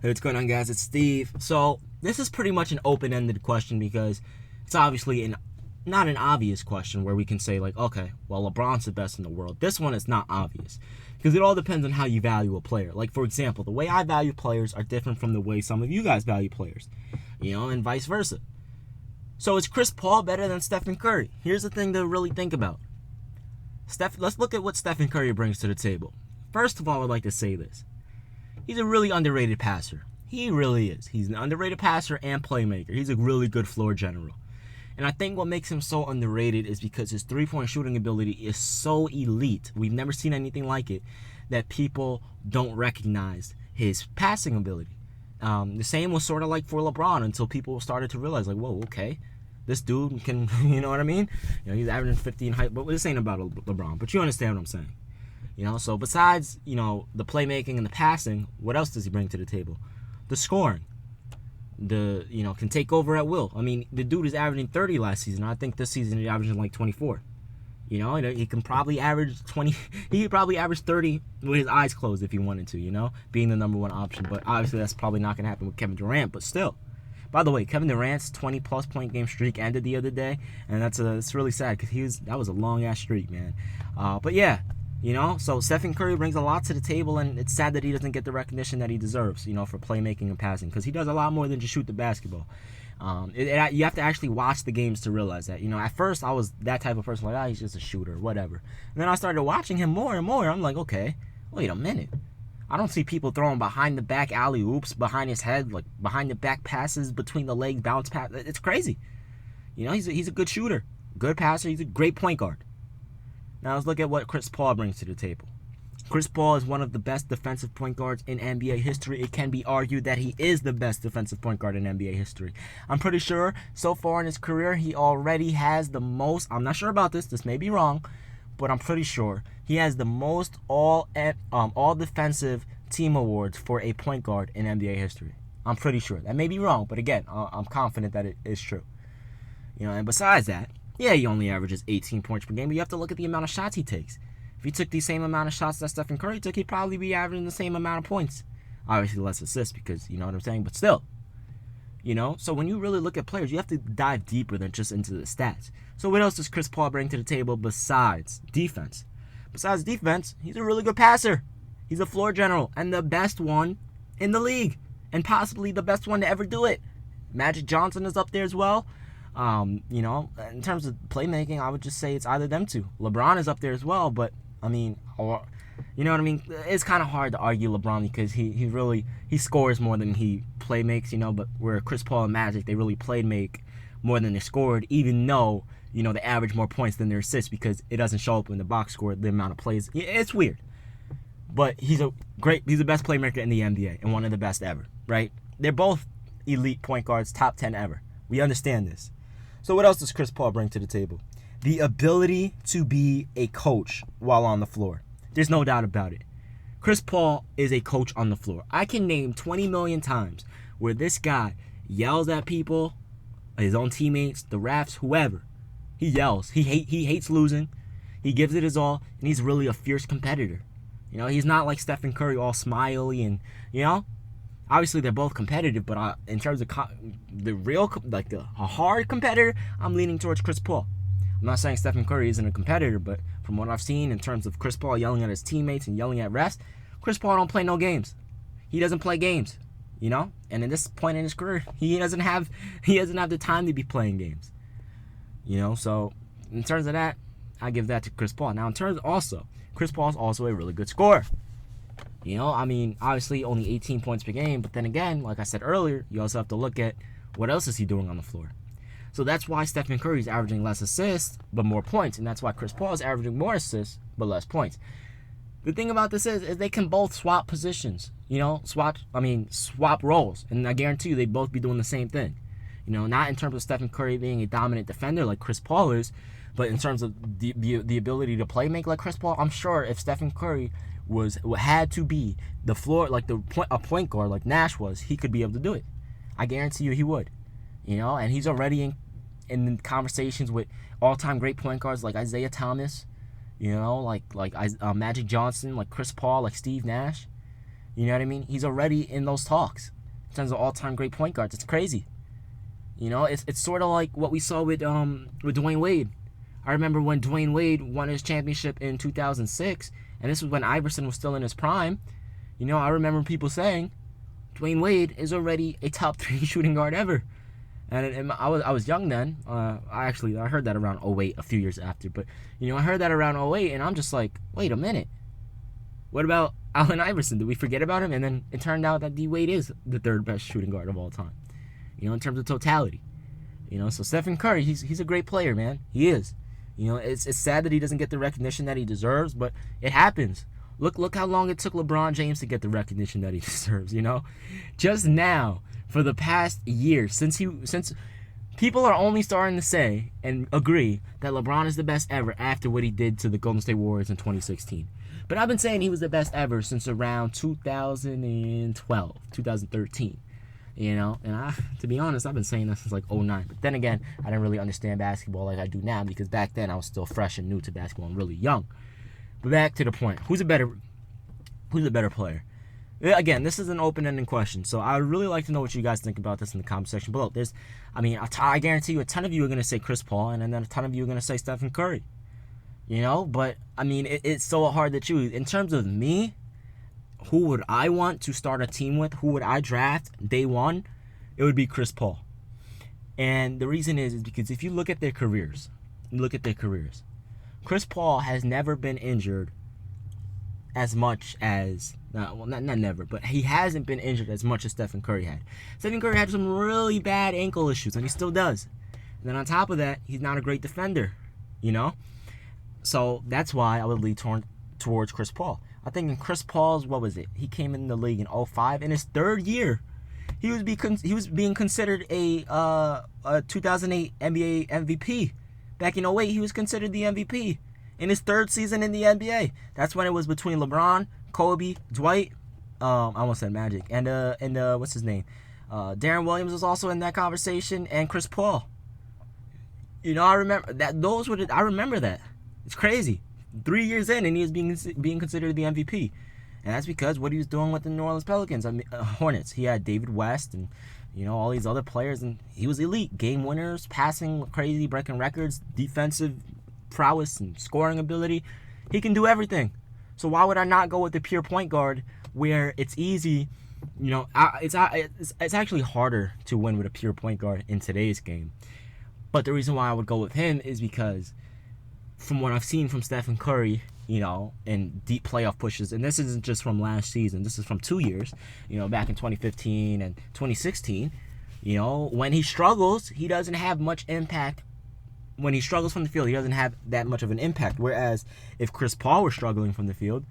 Hey, what's going on, guys? It's Steve. So this is pretty much an open-ended question because it's obviously not an obvious question where we can say like, okay, well, LeBron's the best in the world. This one is not obvious because it all depends on how you value a player. Like, for example, the way I value players are different from the way some of you guys value players, and vice versa. So is Chris Paul better than Stephen Curry? Here's the thing to really think about. Let's look at what Stephen Curry brings to the table. First of all, I'd like to say this. He's a really underrated passer. He really is. He's an underrated passer and playmaker. He's a really good floor general. And I think what makes him so underrated is because his three-point shooting ability is so elite. We've never seen anything like it, that people don't recognize his passing ability. The same was sort of like for LeBron until people started to realize, like, whoa, okay, this dude can, you know what I mean? He's averaging 50 in height, but this ain't about LeBron. But you understand what I'm saying. So besides, the playmaking and the passing, what else does he bring to the table? The scoring. Can take over at will. I mean, the dude is averaging 30 last season. I think this season he's averaging like 24. He can probably average 20. He could probably average 30 with his eyes closed if he wanted to, being the number one option. But obviously that's probably not going to happen with Kevin Durant, but still. By the way, Kevin Durant's 20-plus point game streak ended the other day, and it's really sad because that was a long-ass streak, man. But yeah. So Stephen Curry brings a lot to the table, and it's sad that he doesn't get the recognition that he deserves, for playmaking and passing, because he does a lot more than just shoot the basketball. You have to actually watch the games to realize that. At first I was that type of person, like, he's just a shooter, whatever. And then I started watching him more and more. I'm like, okay, wait a minute. I don't see people throwing behind the back alley oops behind his head, like behind the back passes, between the legs, bounce pass. It's crazy. He's a good shooter, good passer. He's a great point guard. Now let's look at what Chris Paul brings to the table. Chris Paul is one of the best defensive point guards in NBA history. It can be argued that he is the best defensive point guard in NBA history. I'm pretty sure so far in his career he already has the most. I'm not sure about this may be wrong, but I'm pretty sure he has the most all defensive team awards for a point guard in NBA history. I'm pretty sure. That may be wrong, but again, I'm confident that it is true. And besides that, yeah, he only averages 18 points per game, but you have to look at the amount of shots he takes. If he took the same amount of shots that Stephen Curry took, he'd probably be averaging the same amount of points. Obviously less assists because, you know what I'm saying, but still. So when you really look at players, you have to dive deeper than just into the stats. So what else does Chris Paul bring to the table besides defense? Besides defense, he's a really good passer. He's a floor general and the best one in the league, and possibly the best one to ever do it. Magic Johnson is up there as well. In terms of playmaking, I would just say it's either them two. LeBron is up there as well, but you know what I mean? It's kind of hard to argue LeBron because he scores more than he play makes, but where Chris Paul and Magic, they really played make more than they scored, even though, they average more points than their assists because it doesn't show up in the box score, the amount of plays. It's weird. But he's the best playmaker in the NBA and one of the best ever, right? They're both elite point guards, top 10 ever. We understand this. So what else does Chris Paul bring to the table? The ability to be a coach while on the floor. There's no doubt about it. Chris Paul is a coach on the floor. I can name 20 million times where this guy yells at people, his own teammates, the refs, whoever. He yells. He hates losing. He gives it his all, and he's really a fierce competitor. He's not like Stephen Curry, all smiley and, obviously they're both competitive, but in terms of a hard competitor, I'm leaning towards Chris Paul. I'm not saying Stephen Curry isn't a competitor, but from what I've seen in terms of Chris Paul yelling at his teammates and yelling at refs, Chris Paul don't play no games. He doesn't play games, and at this point in his career, he doesn't have the time to be playing games. So in terms of that, I give that to Chris Paul. Now in terms also, Chris Paul is also a really good scorer. Obviously only 18 points per game, but then again, like I said earlier, you also have to look at what else is he doing on the floor. So that's why Stephen Curry is averaging less assists, but more points, and that's why Chris Paul is averaging more assists, but less points. The thing about this is they can both swap positions, swap roles, and I guarantee you they'd both be doing the same thing. Not in terms of Stephen Curry being a dominant defender like Chris Paul is, but in terms of the ability to play make like Chris Paul. I'm sure if Stephen Curry had to be the floor, like a point guard like Nash was, he could be able to do it. I guarantee you he would. And he's already in conversations with all-time great point guards like Isaiah Thomas, like Magic Johnson, like Chris Paul, like Steve Nash. You know what I mean? He's already in those talks in terms of all-time great point guards. It's crazy. You know, it's sort of like what we saw with Dwyane Wade. I remember when Dwyane Wade won his championship in 2006, and this was when Iverson was still in his prime. You know, I remember people saying, Dwyane Wade is already a top 3 shooting guard ever. And I was young then. I heard that around 08, a few years after. But, you know, I heard that around 08, and I'm just like, wait a minute. What about Allen Iverson? Did we forget about him? And then it turned out that D Wade is the 3rd best shooting guard of all time. You know, in terms of totality. You know, so Stephen Curry, he's a great player, man. He is. You know, it's sad that he doesn't get the recognition that he deserves, but it happens. Look how long it took LeBron James to get the recognition that he deserves, you know? Just now, for the past year, since people are only starting to say and agree that LeBron is the best ever after what he did to the Golden State Warriors in 2016. But I've been saying he was the best ever since around 2012, 2013. You know, and to be honest, I've been saying that since like 2009. But then again, I didn't really understand basketball like I do now, because back then I was still fresh and new to basketball and really young. But back to the point, who's a better player? Again, this is an open-ended question, so I would really like to know what you guys think about this in the comment section below. I guarantee you a ton of you are going to say Chris Paul, and then a ton of you are going to say Stephen Curry. You know, but I mean, it's so hard to choose. In terms of me, who would I want to start a team with? Who would I draft day one? It would be Chris Paul. And the reason is because if you look at their careers, Chris Paul has never been injured as much as, not never, but he hasn't been injured as much as Stephen Curry had. Stephen Curry had some really bad ankle issues, and he still does. And then on top of that, he's not a great defender, you know? So that's why I would lean towards Chris Paul. I think in Chris Paul's, he came in the league in 2005. In his 3rd year, he was being considered a 2008 NBA MVP. Back in 2008, he was considered the MVP. In his 3rd season in the NBA, that's when it was between LeBron, Kobe, Dwight, I almost said Magic, and what's his name? Darren Williams was also in that conversation, and Chris Paul. You know, I remember that. I remember that. It's crazy. 3 years in, and he was being considered the MVP, and that's because what he was doing with the New Orleans Pelicans, Hornets. He had David West and, you know, all these other players, and he was elite. Game winners, passing crazy, breaking records, defensive prowess and scoring ability. He can do everything. So why would I not go with the pure point guard where it's easy? You know, it's actually harder to win with a pure point guard in today's game. But the reason why I would go with him is because from what I've seen from Stephen Curry, you know, in deep playoff pushes, and this isn't just from last season, this is from 2 years, you know, back in 2015 and 2016, you know, when he struggles, he doesn't have much impact. When he struggles from the field, he doesn't have that much of an impact. Whereas if Chris Paul were struggling from the field,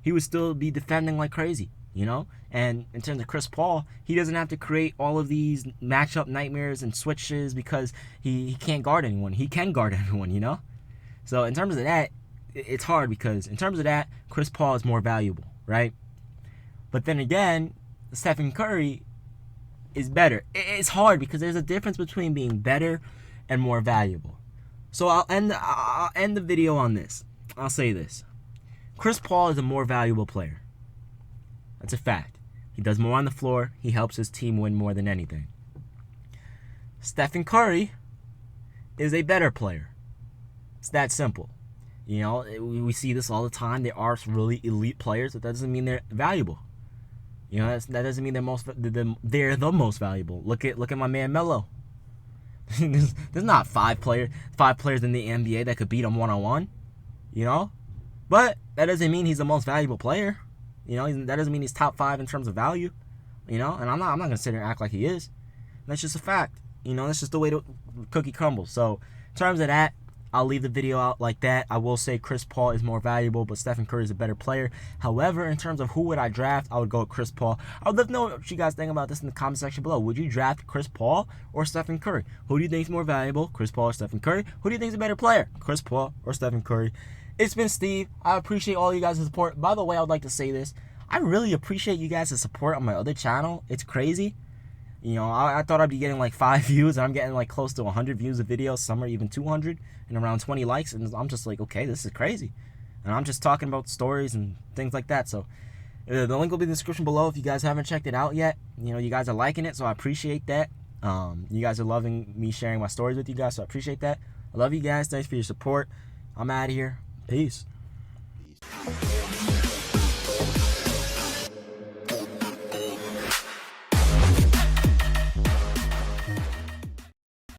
he would still be defending like crazy, you know? And in terms of Chris Paul, he doesn't have to create all of these matchup nightmares and switches because he can't guard anyone. He can guard everyone, you know? So in terms of that, it's hard because in terms of that, Chris Paul is more valuable, right? But then again, Stephen Curry is better. It's hard because there's a difference between being better and more valuable. So I'll end the video on this. I'll say this. Chris Paul is a more valuable player. That's a fact. He does more on the floor. He helps his team win more than anything. Stephen Curry is a better player. It's that simple. You know, we see this all the time. There are really elite players, but that doesn't mean they're valuable. You know, that doesn't mean they're the most valuable. Look at my man Melo. There's not five players in the NBA that could beat him one-on-one. You know, but that doesn't mean he's the most valuable player. You know, that doesn't mean he's top 5 in terms of value. You know, and I'm not gonna sit here and act like he is. That's just a fact. You know, that's just the way the cookie crumbles. So in terms of that, I'll leave the video out like that. I will say Chris Paul is more valuable, but Stephen Curry is a better player. However, in terms of who would I draft, I would go with Chris Paul. I would love to know what you guys think about this in the comment section below. Would you draft Chris Paul or Stephen Curry? Who do you think is more valuable, Chris Paul or Stephen Curry? Who do you think is a better player, Chris Paul or Stephen Curry? It's been Steve. I appreciate all you guys' support. By the way, I would like to say this. I really appreciate you guys' support on my other channel. It's crazy. You know, I thought I'd be getting like 5 views, and I'm getting like close to 100 views of videos. Some are even 200, and around 20 likes. And I'm just like, okay, this is crazy. And I'm just talking about stories and things like that. So The link will be in the description below if you guys haven't checked it out yet. You know, you guys are liking it, so I appreciate that. You guys are loving me sharing my stories with you guys, so I appreciate that. I love you guys. Thanks for your support. I'm out of here. Peace.